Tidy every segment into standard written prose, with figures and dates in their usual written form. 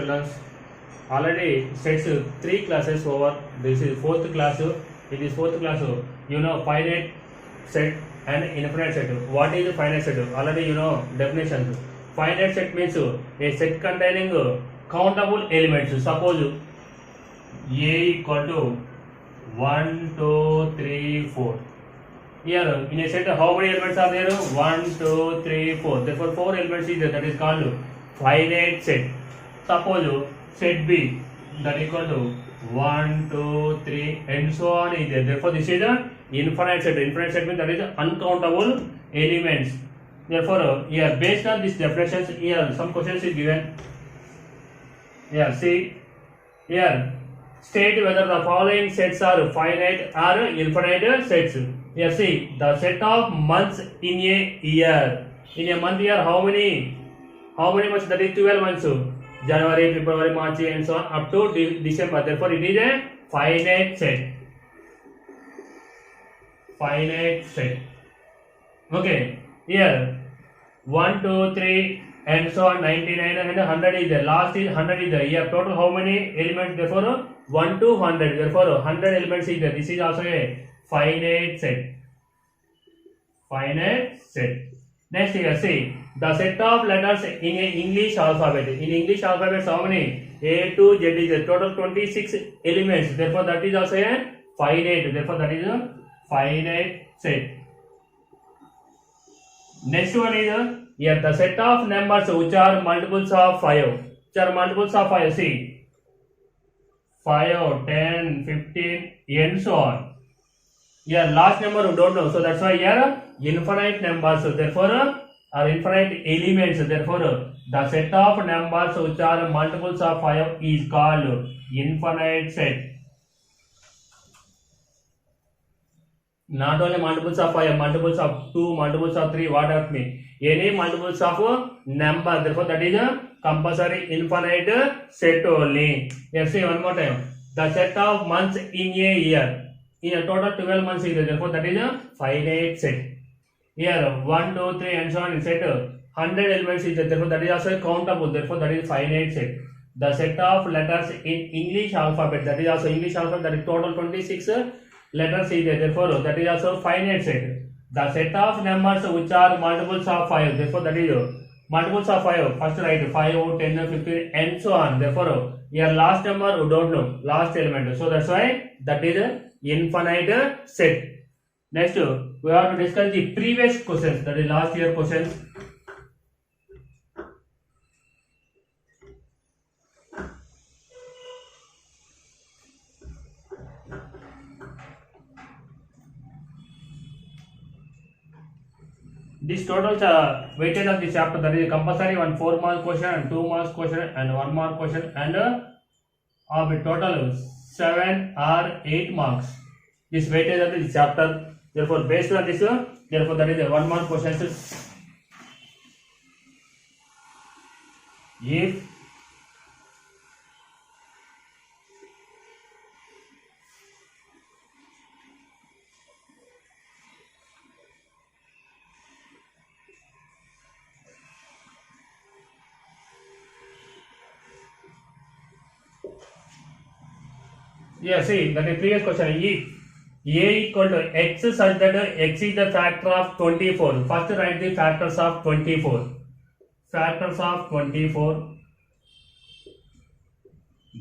children. Already sets three classes over. This is fourth class. In this fourth class, you know finite set and infinite set. What is a finite set? Already you know definition. Finite set means a set containing countable elements. Suppose A equal to 1, 2, 3, 4. Here in a set how many elements are there? 1, 2, 3, 4. Therefore 4 elements is there. That is called finite set. Suppose set B that equal to 1, 2, 3 and so on is there. Therefore this is a infinite set. Infinite set means that is uncountable elements. Therefore here based on these definitions, here some questions is given. Here see here state whether the following sets are finite or infinite sets. Here see the set of months in a year. In a month year how many months? That is 12 months. January, February, March and so on up to December. Therefore it is a finite set. Finite set. Okay. Here 1, 2, 3 and so on 99 and 100 is there. Last is 100 is there. Here total how many elements? Therefore 1 to 100. Therefore 100 elements is there. This is also a finite set. Finite set. Next here see the set of letters in a English alphabet. In English alphabet how many? A to Z is there. Total 26 elements. Therefore that is also a finite. Therefore that is a finite set. Next one is here the set of numbers which are multiples of 5. Which are multiples of 5. See 5, 10, 15 and so on. Here last number we don't know. So that's why here infinite numbers. Therefore or infinite elements. Therefore the set of numbers which are multiples of 5 is called infinite set. Not only multiples of 5, multiples of 2, multiples of 3, what does it mean? Any multiples of number. Therefore that is a compulsory infinite set only. Let's say one more time. The set of months in a year. In a total 12 months is there. Therefore that is a finite set. Here 1, 2, 3 and so on is set 100 elements is there. Therefore that is also countable. Therefore that is finite set. The set of letters in English alphabet. That is also English alphabet. That is total 26 letters is there. Therefore that is also finite set. The set of numbers which are multiples of 5. Therefore that is multiples of 5. First write 5, 10, 15 and so on. Therefore here last number we don't know. Last element. So that's why that is infinite set. Next we have to discuss the previous questions. That is last year questions. This total weightage of this chapter, that is compulsory 1 4 mark question and 2 marks question and 1 mark question and of a total 7 or 8 marks. This weightage of this chapter. Therefore based on this, therefore that is a 1 mark question. If see that is previous question. If A equal to X such that X is the factor of 24. First write the factors of 24. Factors of 24.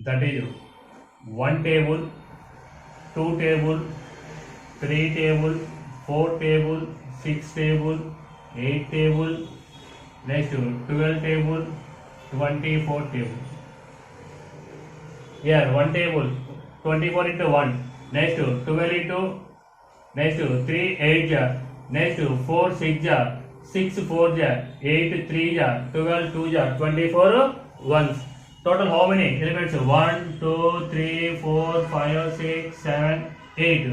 That is 1 table, 2 table, 3 table, 4 table, 6 table, 8 table, next 12 table, 24 table. Here 1 table, 24 into 1. Next 12 into, next 3 8 ja, next 4 6 ja, 6 4 ja, 8 3 ja, 12 2 ja, 24 ones. Total how many elements? 1 2 3 4 5 6 7 8.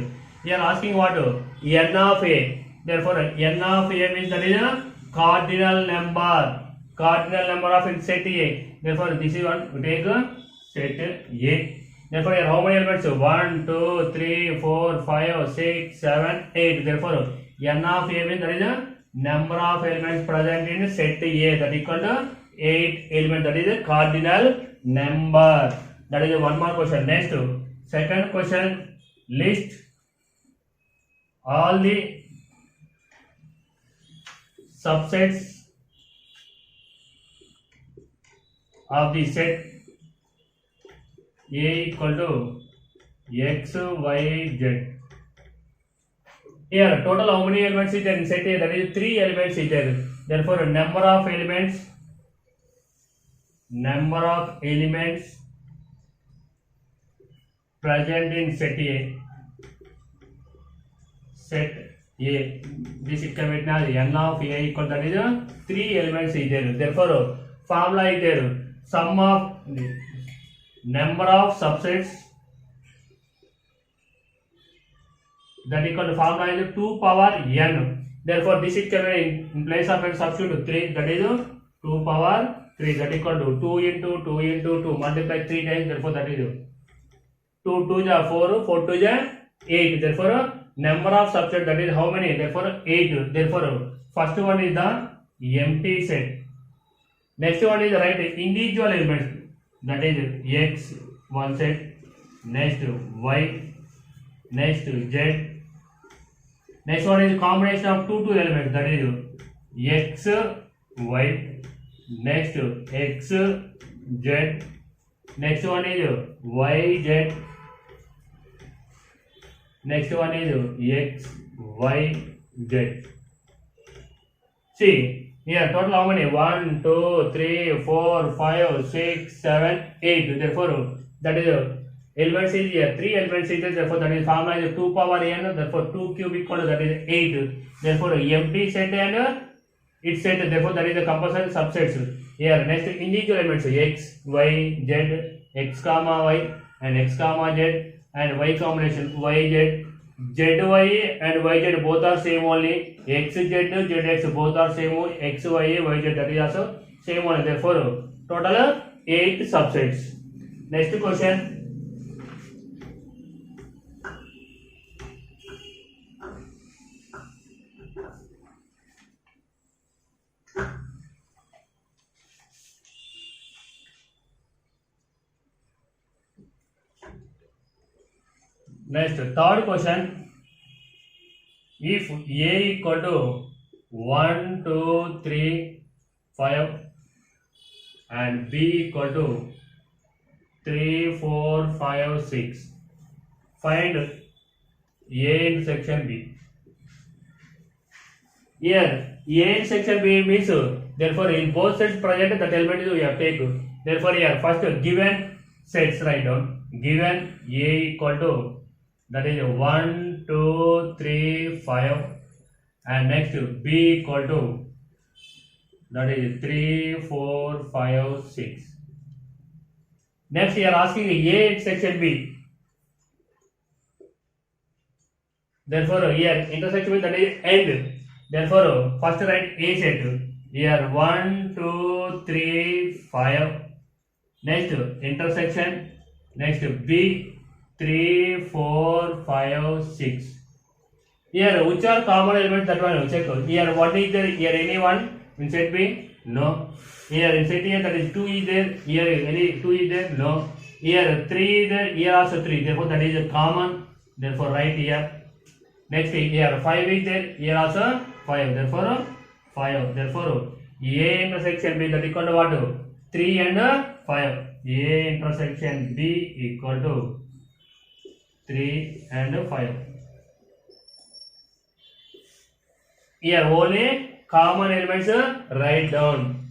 We are asking what? N of A. Therefore N of A means that is a cardinal number. Cardinal number of set A. Therefore this is one. We take set A. Therefore here how many elements? 1 2 3 4 5 6 7 8. Therefore N of A means that is a number of elements present in set A, that equal to 8 elements. That is a cardinal number. That is one more question. Next, second question, list all the subsets of the set A equal to X, Y, Z. Here, total how many elements is there in set A? That is 3 elements is there. Therefore, number of elements present in set A. This equation is n of A equal, that is 3 elements is there. Therefore, formula is there. Sum of number of subsets, that equal to formula is 2 power n. Therefore, this equation in place of n substitute 3, that is 2 power 3, that equal to 2 into 2 into 2 multiply 3 times. Therefore, that is 2 2 ja 4, 4 2 ja 8. Therefore, number of subsets, that is how many? Therefore, 8. Therefore, first one is the empty set. Next one is right individual elements, that is X one set, next Y, next Z. Next one is combination of two elements, that is X, Y, next X, Z. Next one is Y, Z. Next one is X, Y, Z. See, here total how many? 1, 2, 3, 4, 5, 6, 7, 8. Therefore, that is elements is here. 3 elements is there. Therefore, that is formula is 2 power n. Therefore, 2 cube equal to, that is 8. Therefore, empty set and its set. Therefore, that is the compulsory subsets. Here, next individual elements X, Y, Z, X comma Y, and X comma Z, and Y combination Y, Z. ZY and YZ both are same only. XZ, ZX both are same. XY, YZ, that is also same only. Therefore, total 8 subsets. Next question. Next, third question. If A equal to 1, 2, 3, 5 and B equal to 3, 4, 5, 6, find A intersection B. Here, A intersection B means, therefore, in both sets present, that element is we have taken. Therefore, here, first given sets write down. Given A equal to, that is 1, 2, 3, 5, and next B equal to, that is 3, 4, 5, 6. Next we are asking A intersection B. Therefore, here intersection B, that is end. Therefore, first write A set. Here 1, 2, 3, 5. Next intersection. Next B. 3, 4, 5, 6. Here, which are common elements, that one check. Here, what is there? Here, any one in set B? No. Here, in set A, that is 2 is there. Here, any 2 is there? No. Here, 3 is there. Here also 3. Therefore, that is a common. Therefore, write here. Next, here, 5 is there. Here also 5. Therefore, 5. Therefore, A intersection B, that equal to what? 3 and 5. A intersection B equal to 3 and 5. Here only common elements write down.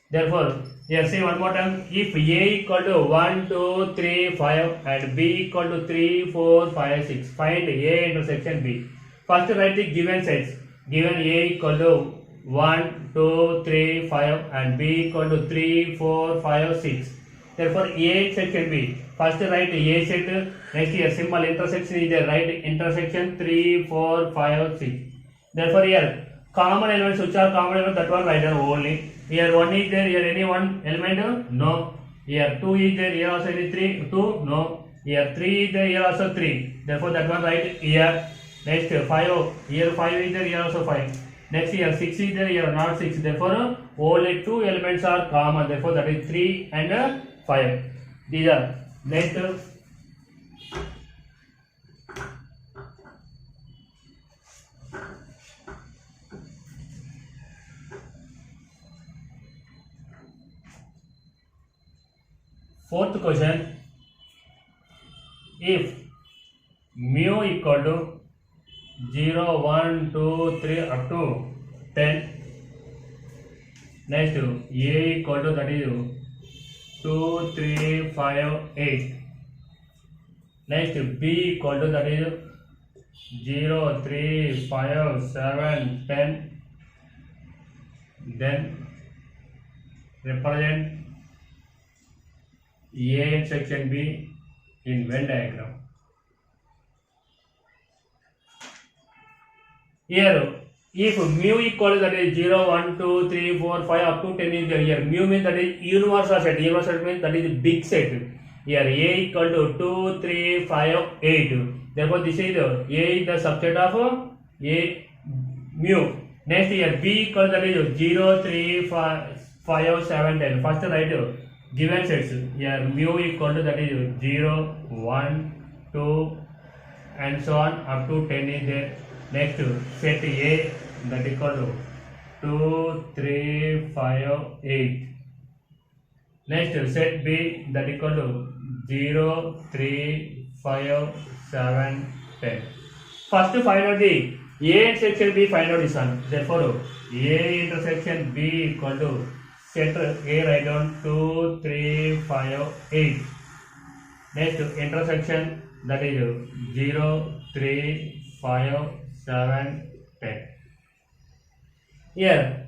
Therefore, here say one more time. If A equal to 1, 2, 3, 5 and B equal to 3, 4, 5, 6, find A intersection B. First write the given sets. Given A equal to 1, 2, 3, 5 and B equal to 3, 4, 5, 6. Therefore, A intersection B. First write A set. Next here simple intersection is there. Write intersection 3, 4, 5, 6. Therefore, here common elements, which are common elements, that one write down only. Here 1 is there. Here any one element? No. Here 2 is there. Here also any 3? 2? No. Here 3 is there. Here also 3. Therefore, that one write here. Next 5. Here 5 is there. Here also 5. Next here 6 is there. Here not 6. Therefore, only 2 elements are common. Therefore, that is 3 and 5. These are next. Fourth question, if mu equal to 0, 1, 2, 3 up to 10, next a equal to, that is 2, 3, 5, 8, next b equal to, that is 0, 3, 5, 7, 10, then represent A intersection B in Venn diagram. Here, if mu equal to, that is 0, 1, 2, 3, 4, 5 up to 10 is there. Here mu means that is universal set. Universal means that is big set. Here A equal to 2, 3, 5, 8. Therefore, this is A is the subset of A mu. Next here B equal to, that is 0, 3, 5, 7, 10. First write given sets. Here mu equal to, that is 0, 1, 2 and so on up to 10 is there. Next set A, that equal to 2, 3, 5, 8. Next set B, that equal to 0, 3, 5, 7, 10. First find out the A intersection B, find out this one. Therefore A intersection B equal to set A, write down 2, 3, 5, 8. Next intersection, that is 0, 3, 5, 7, 10. Here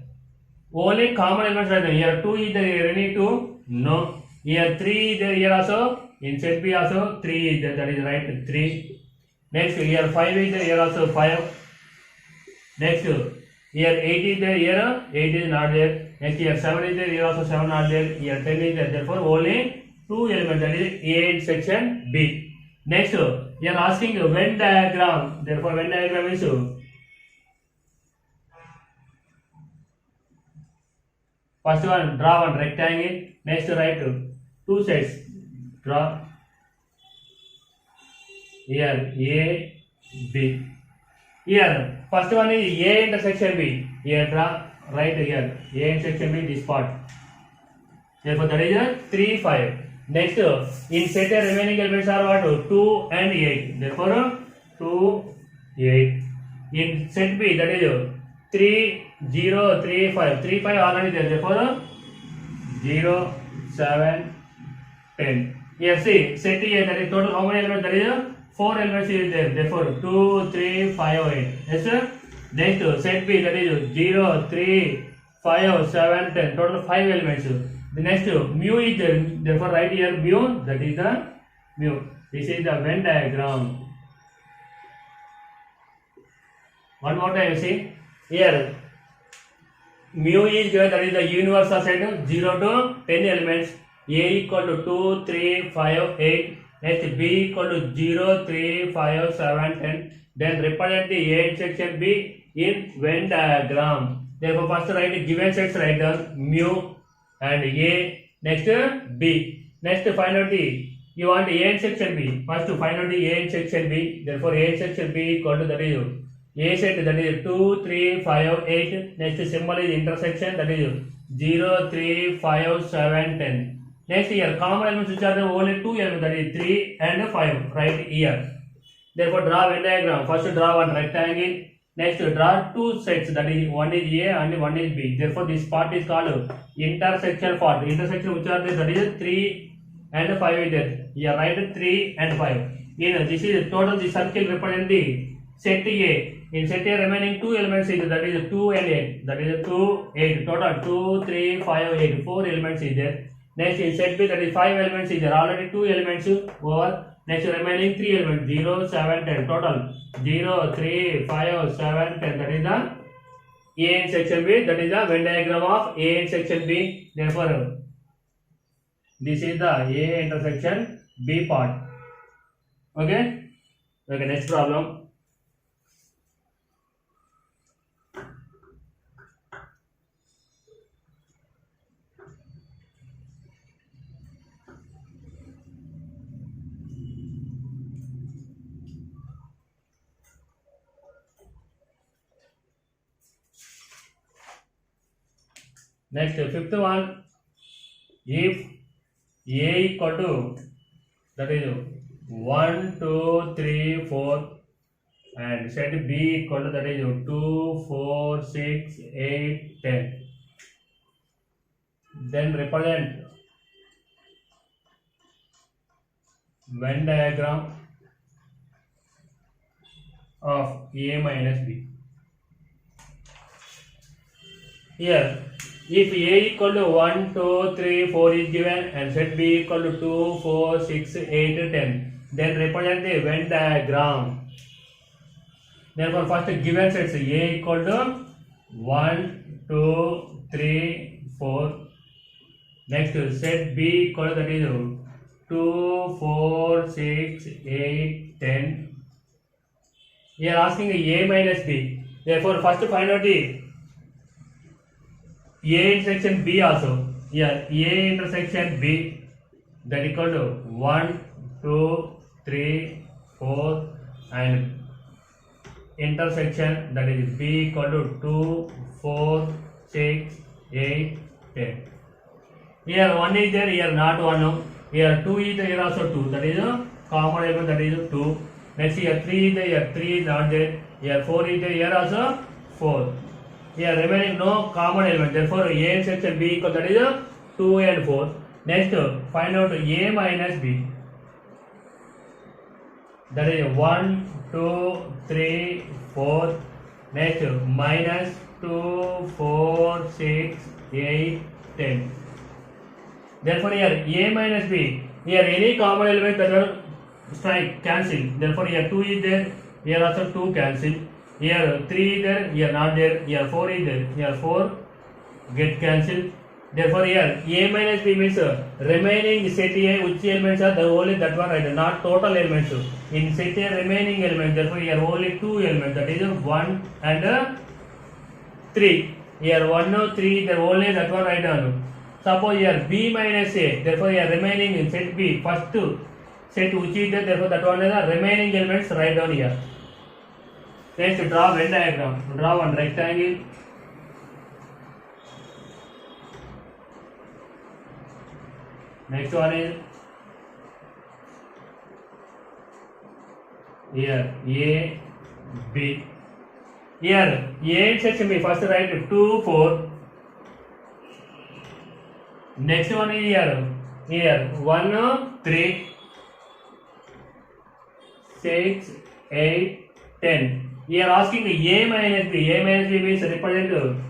only common elements are there. Here 2 is there, any 2? No. Here 3 is there, here also. In set B also 3 is there, that is right, 3. Next here 5 is there, here also 5. Next here 8 is there, here 8 is not there. Next here 7 is there, here also 7 not there. Here 10 is there, therefore only 2 elements, that is A in section B. Next, you are asking Venn diagram. Therefore, Venn diagram is first one, draw one rectangle. Next, write two sets. Draw here A, B. Here, first one is A intersection B. Here, draw right here A intersection B, this part. Therefore, that is 3, 5. Next, in set A remaining elements are what? 2 and 8. Therefore, 2, 8. In set B, that is 3, 0, 3, 5. 3, 5 already there. Therefore, 0, 7, 10. Here, see, set A, that is total how many elements? That is 4 elements is there. Therefore, 2, 3, 5, 8. Yes, sir? Next, set B, that is 0, 3, 5, 7, 10. Total 5 elements. The next mu is there, therefore write here mu, that is the mu. This is the Venn diagram. One more time, see here mu is given, that is the universal set 0 to 10 elements. A equal to 2, 3, 5, 8. Next B equal to 0, 3, 5, 7, 10. Then represent the A intersection B in Venn diagram. Therefore first write given sets, write down mu and A, next B. Next find out the, you want A intersection B. First to find out the A intersection B. Therefore A intersection B equal to, that is A set, that is 2, 3, 5, 8. Next symbol is intersection, that is 0, 3, 5, 7, 10. Next here common elements which are the only 2 elements, that is 3 and 5, right here. Therefore draw Venn diagram. First draw one rectangle. Next, draw two sets, that is one is A and one is B. Therefore, this part is called intersection part. Intersection which are there, that is 3 and 5 is there. Here write 3 and 5. This is total, the circle represent the set A. In set A remaining 2 elements is there, that is 2 and 8. That is 2, 8. Total 2, 3, 5, 8. 4 elements is there. Next in set B, that is 5 elements is there. Already 2 elements over. Next remaining 3 elements 0, 7, 10. Total 0, 3, 5, 7, 10. That is the A in section B. That is the Venn diagram of A in section B. Therefore, this is the A intersection B part. Okay. Okay. Next problem. Next, fifth one, if A equal to, that is 1, 2, 3, 4, and set B equal to, that is 2, 4, 6, 8, 10. Then represent Venn diagram of A minus B. Here, if A equal to 1, 2, 3, 4 is given and set B equal to 2, 4, 6, 8, 10, then represent the Venn diagram. Therefore, first given sets A equal to 1, 2, 3, 4. Next, set B equal to, that is 2, 4, 6, 8, 10. We are asking A minus B. Therefore, first find out the A intersection B also. Here, A intersection B, that equal to 1, 2, 3, 4, and intersection, that is B equal to 2, 4, 6, 8, 10. Here 1 is there, here not 1. Here 2 is there, here also 2. That is a common element, that is 2. Next here 3 is there, here 3 is not there. Here 4 is there, here also 4. Here remaining no common element. Therefore A intersection B equal, that is 2 and 4. Next find out A minus B. That is 1, 2, 3, 4. Next minus 2, 4, 6, 8, 10. Therefore here A minus B. Here any common element that will strike cancel. Therefore here 2 is there. Here also 2 cancel. Here 3 is there. Here not there. Here 4 is there. Here 4 get cancelled. Therefore here A minus B means remaining set A, which elements are the only that one, right? Not total elements. In set A remaining elements, therefore here only 2 elements, that is 1 and 3. Here 1, 3, there only that one, right? Suppose here B minus A, therefore here remaining in set B, first set which is there, therefore that one is the remaining elements, write down here. Next, draw Venn diagram. Draw one rectangle. Next one is here A, B. Here A intersection B, first write 2, 4. Next one is here 1, 3, 6, 8, 10. Here asking A minus B. A minus B means represent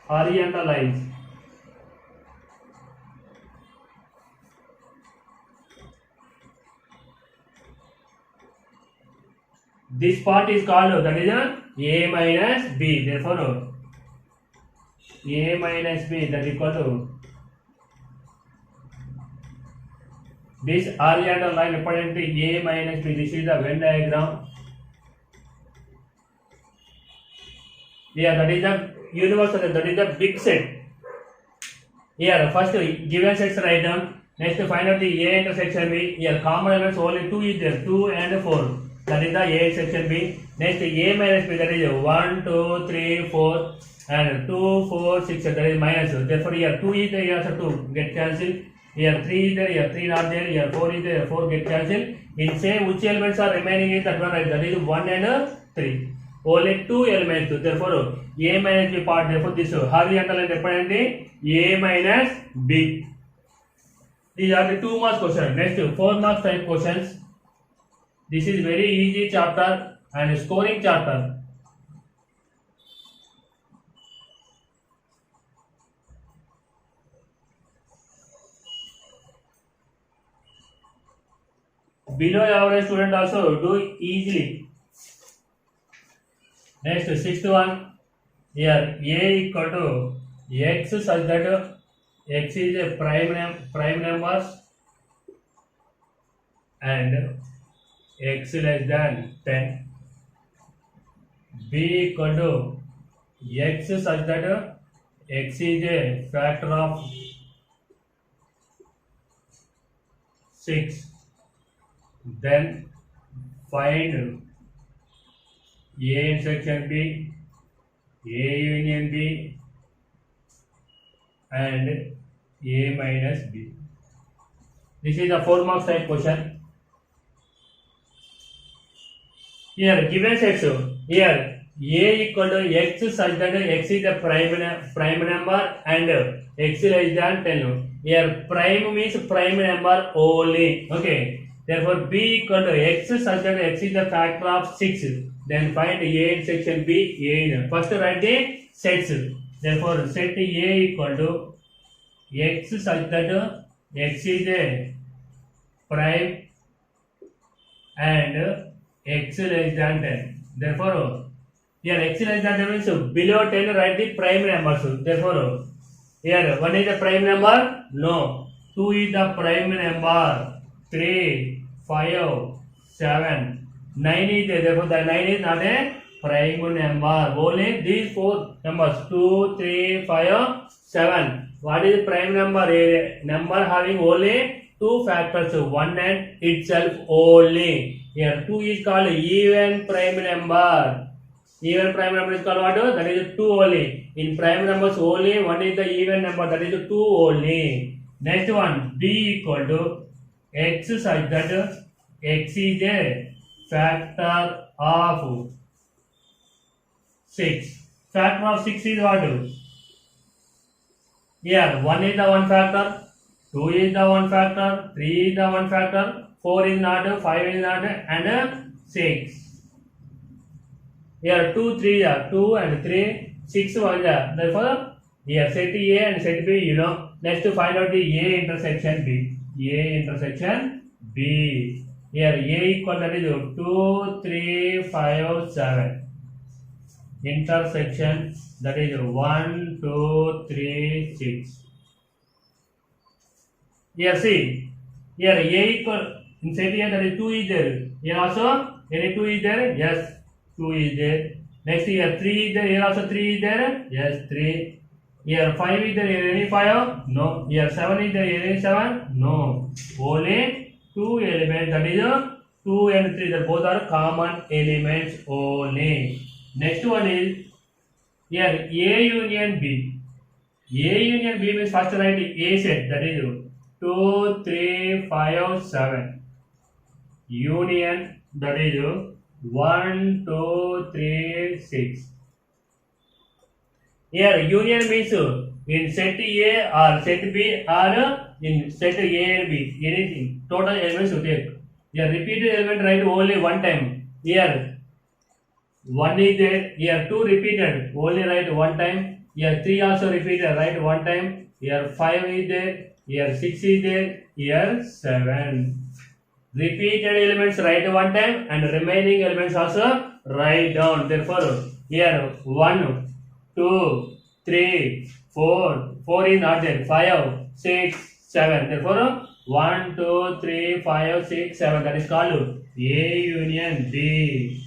horizontal lines. This part is called, that is A minus B. Therefore A minus B, that is equal to this horizontal line representing A minus B. This is the Venn diagram. Yeah, that is the universal, that is the big set. Here first given sets write down. Next find out the A intersection B. Here common elements only 2 is there, 2 and 4. That is the A intersection B. Next A minus B, that is 1, 2, 3, 4 and 2, 4, 6. That is minus. Therefore here 2 is there, here also 2 get cancelled. Here 3 is there, here 3 not there, here 4 is there, here 4 get cancelled. In same which elements are remaining is that one, right? That is 1 and 3. Only 2 elements. Therefore A minus B part. Therefore this horizontal line representing A minus B. These are the 2 marks questions. Next 4 marks type questions. This is very easy chapter and scoring chapter. Below average student also do easily. Next 6th one. Here A equal to X such that X is a prime numbers and X less than 10. B equal to X such that X is a factor of 6. Then find A intersection B, A union B, and a minus b. This is the 4 marks type question. Here given sets, here a equal to x such that x is the prime number and x less than 10. Here prime means prime number only. Okay. Therefore b equal to x such that x is the factor of 6. Then find a in section b, a in. First write the sets. Therefore set a equal to x such that x is a prime and x less than 10. Therefore, here x less than 10 means below 10 write the prime numbers. Therefore, here 1 is the prime number? No. 2 is the prime number. 3, 5, 7, 9 is there. Therefore, the 9 is not a prime number. Only these 4 numbers 2, 3, 5, 7. What is the prime number? A number having only 2 factors, 1 and itself only. Here 2 is called even prime number. Even prime number is called what? That is 2 only. In prime numbers only 1 is the even number, that is 2 only. Next one, b equal to x such that x is a factor of 6. Factor of 6 is what? Here 1 is the one factor, 2 is the one factor, 3 is the one factor, 4 is not, 5 is not, and 6. Here 2, 3 are 2 and 3, 6 1 are. Therefore, here set A and set B, you know. Next to find out the A intersection B. A intersection B. Here A equal that is 2, 3, 5, 7. Intersection that is 1, 2, 3, 6. Here see. Here A equal, in set A that is 2 is there. Here also any 2 is there? Yes. 2 is there. Next here 3 is there. Here also 3 is there. Yes, 3. Here 5 is there. Here any 5? No. Here 7 is there. Here any 7? No. Only 2 elements. That is 2 and 3. That both are common elements only. Next one is here A union B. A union B means first write A set. That is 2, 3, 5, 7. Union that is 1, 2, 3, 6. Here union means in set A or set B or in set A and B, anything. Total elements you take. Here repeated element write only one time. Here 1 is there. Here 2 repeated only write one time. Here 3 also repeated write one time. Here 5 is there. Here 6 is there. Here 7. Repeated elements write one time and remaining elements also write down. Therefore, here 1, 2, 3, 4. 4 is not there. 5, 6, 7. Therefore, 1, 2, 3, 5, 6, 7. That is called A union B.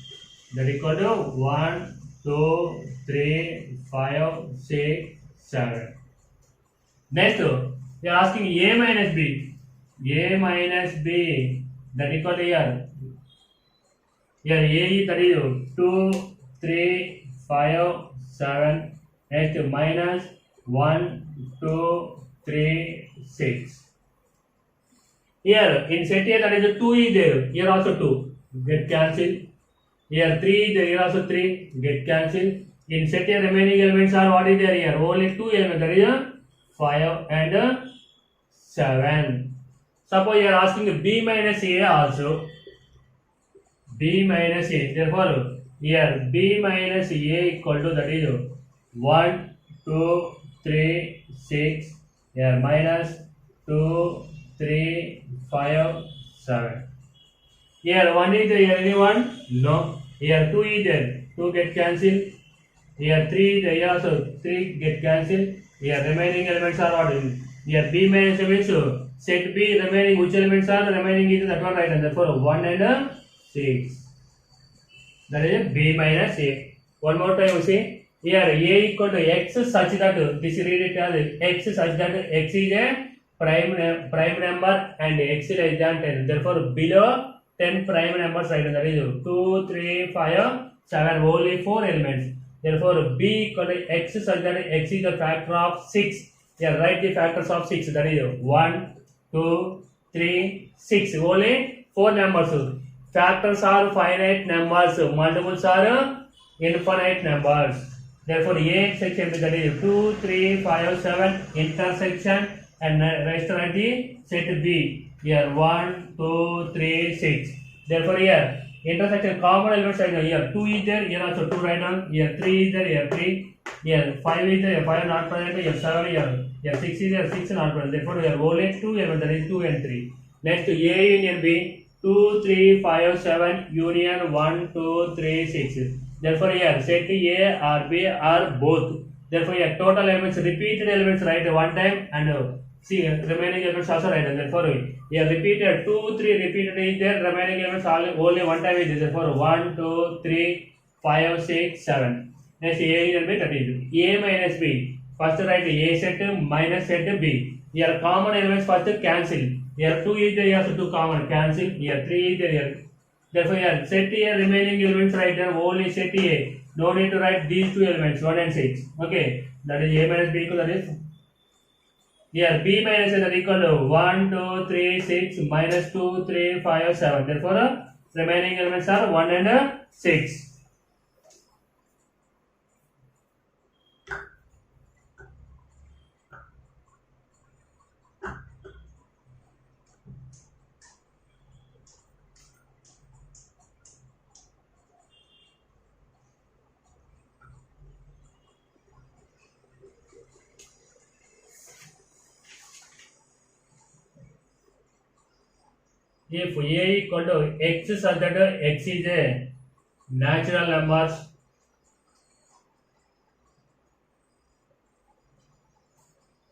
That is called 1, 2, 3, 5, 6, 7. Next, you are asking A minus B. A minus B. That equal to here. Here A that is 2, 3, 5, 7. Next minus 1, 2, 3, 6. Here in set A that is 2 is there. Here also 2. Get cancelled. Here 3 is there. Here also 3. Get cancelled. In set A remaining elements are what is there here? Only 2 elements. That is 5 and 7. Suppose you are asking B minus A also. B minus A. Therefore, here B minus A equal to that is 1, 2, 3, 6. Here minus 2, 3, 5, 7. Here 1 is there. Here anyone? No. Here 2 is there. 2 get cancelled. Here 3 is there. Here also 3 get cancelled. Here remaining elements are what? Here B minus A means set B remaining which elements are remaining is that one right and therefore 1 and 6. That is B minus A. One more time you see. Here A equal to X such that this read it as X such that X is a prime number and X less than 10. Therefore below 10 prime numbers right, that is 2, 3, 5, 7, only 4 elements. Therefore B equal to X such that X is the factor of 6. Yeah, write the factors of 6. That is 1, 2, 3, 6. Only 4 numbers. Factors are finite numbers. Multiples are infinite numbers. Therefore, A intersection that is 2, 3, 5, 7 intersection and rest are the set B. Here 1, 2, 3, 6. Therefore, here intersection common elements are here 2 is there, here also 2 write down, here 3 is there, here 3, here 5 is there, here 5 not present, here 7, here 6 is there, 6 not present. Therefore, here only 2 elements, that is 2 and 3. Next, A union B, 2, 3, 5, 7 union 1, 2, 3, 6. Therefore, here set A or B are both. Therefore, here total elements, repeated elements write one time and see remaining elements also write. Therefore, here repeated 2, 3 repeated is there, remaining elements only one time is there. Therefore, 1, 2, 3, 5, 6, 7. Next, A and B, that is A minus B. First write A set minus set B. Here common elements first cancel. Here 2 is there, here 2 common cancel. Here 3 is there, here. Therefore, here set A remaining elements write there, only set A. No need to write these two elements 1 and 6. Okay, that is A minus B equal, that is here B minus A that equal to 1, 2, 3, 6 minus 2, 3, 5, 7. Therefore, remaining elements are 1 and 6. If A equal to X such that X is a natural numbers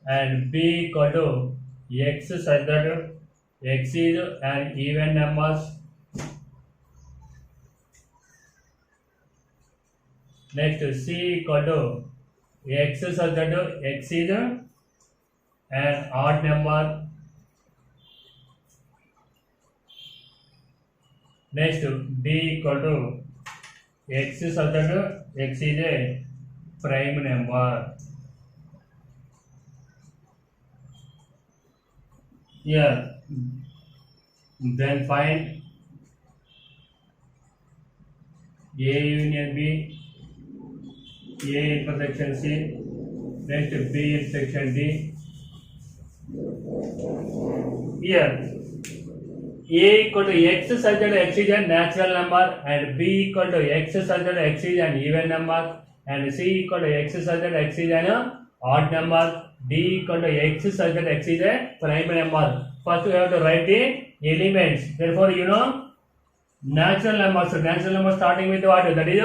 and B equal to X such that X is an even numbers. Next, C equal to X such that X is an odd number. Next, D equal to X such that X is a prime number. Here, then find A union B, A intersection C, next B intersection D. Here, A equal to X such that X is a natural number and B equal to X such that X is an even number and C equal to X such that X is an odd number. D equal to X such that X is a prime number. First we have to write the elements. Therefore, natural numbers. So natural numbers starting with what? That is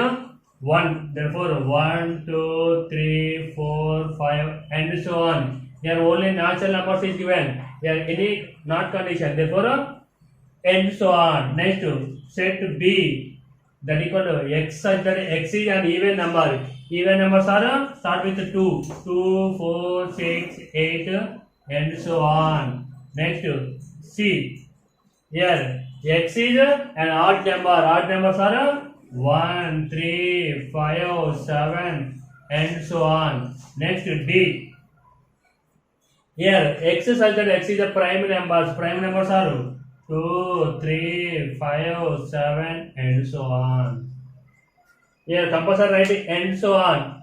1. Therefore, 1, 2, 3, 4, 5 and so on. Here only natural numbers is given. Here any not condition. Therefore, and so on. Next, set B that equal to X such that X is an even number. Even numbers are start with 2, 2, 4, 6, 8 and so on. Next, C. Here X is an odd number. Odd numbers are 1, 3, 5, 7 and so on. Next, D. Here X such that X is a prime numbers. Prime numbers are 2, 3, 5, 7 and so on. Here compulsory writing and so on.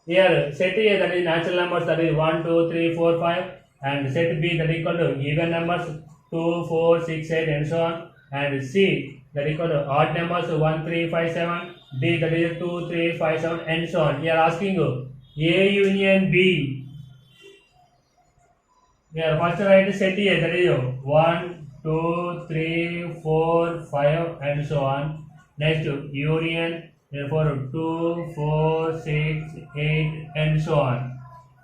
Here set A that is natural numbers, that is 1, 2, 3, 4, 5 and set B that equal to even numbers 2, 4, 6, 8 and so on and C that equal to odd numbers 1, 3, 5, 7, D that is 2, 3, 5, 7 and so on. Here asking you A union B. Here first write set A that is 1, 2, 3, 4, 5 and so on. Next union, therefore 2, 4, 6, 8 and so on.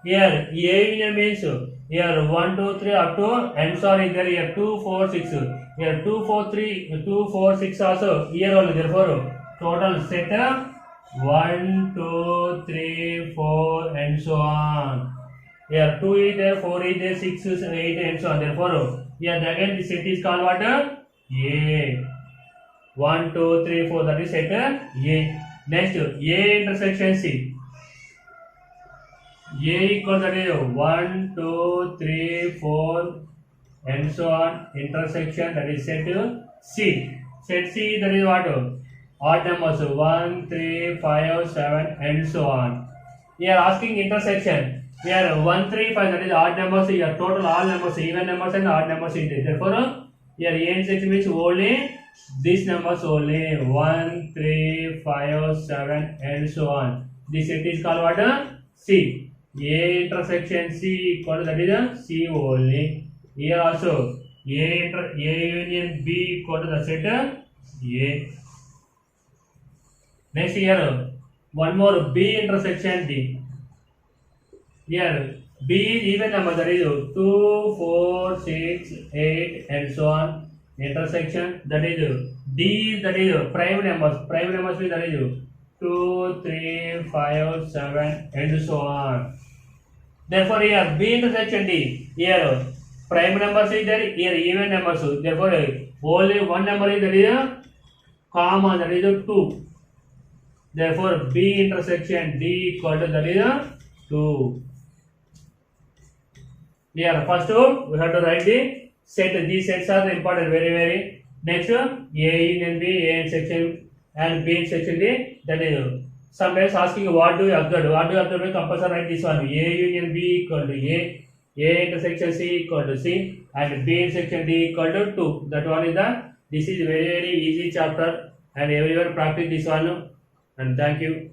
Here A union means here 1, 2, 3 up to and so on is there. Here 2, 4, 6. Here 2, 4, 3, 2, 4, 6 also here only. Therefore total set 1, 2, 3, 4 and so on. Here 2 is there, 4 is there, 6 is 8 and so on. Therefore here again the set is called what? A. 1, 2, 3, 4 that is set A. Next A intersection C. A equals that is 1, 2, 3, 4 and so on. Intersection that is set C. Set C that is what? Odd numbers 1, 3, 5, 7 and so on. We are asking intersection. Here 1, 3, 5 that is odd numbers. Here total all numbers, even numbers and odd numbers is there. Therefore, here A intersection means only these numbers only 1, 3, 5, 7 and so on. This set is called what? C. A intersection C equal to that is a C only. Here also A union B equal to the set A. Next here one more B intersection D. Here B is even number that is 2, 4, 6, 8 and so on. Intersection that is D that is prime numbers. Prime numbers means that is 2, 3, 5, 7 and so on. Therefore here B intersection D. Here prime numbers is there. Here even numbers. Therefore only one number is there is common, that is 2. Therefore B intersection D equal to that is 2. Here first we have to write the set. These sets are important, very. Next A union B, A intersection and B intersection D. That is sometimes asking what do you observe? What do you observe? Compulsory write this one. A union B equal to A intersection C equal to C, and B intersection D equal to 2. That one is the. This is very easy chapter, and everyone practice this one. And thank you.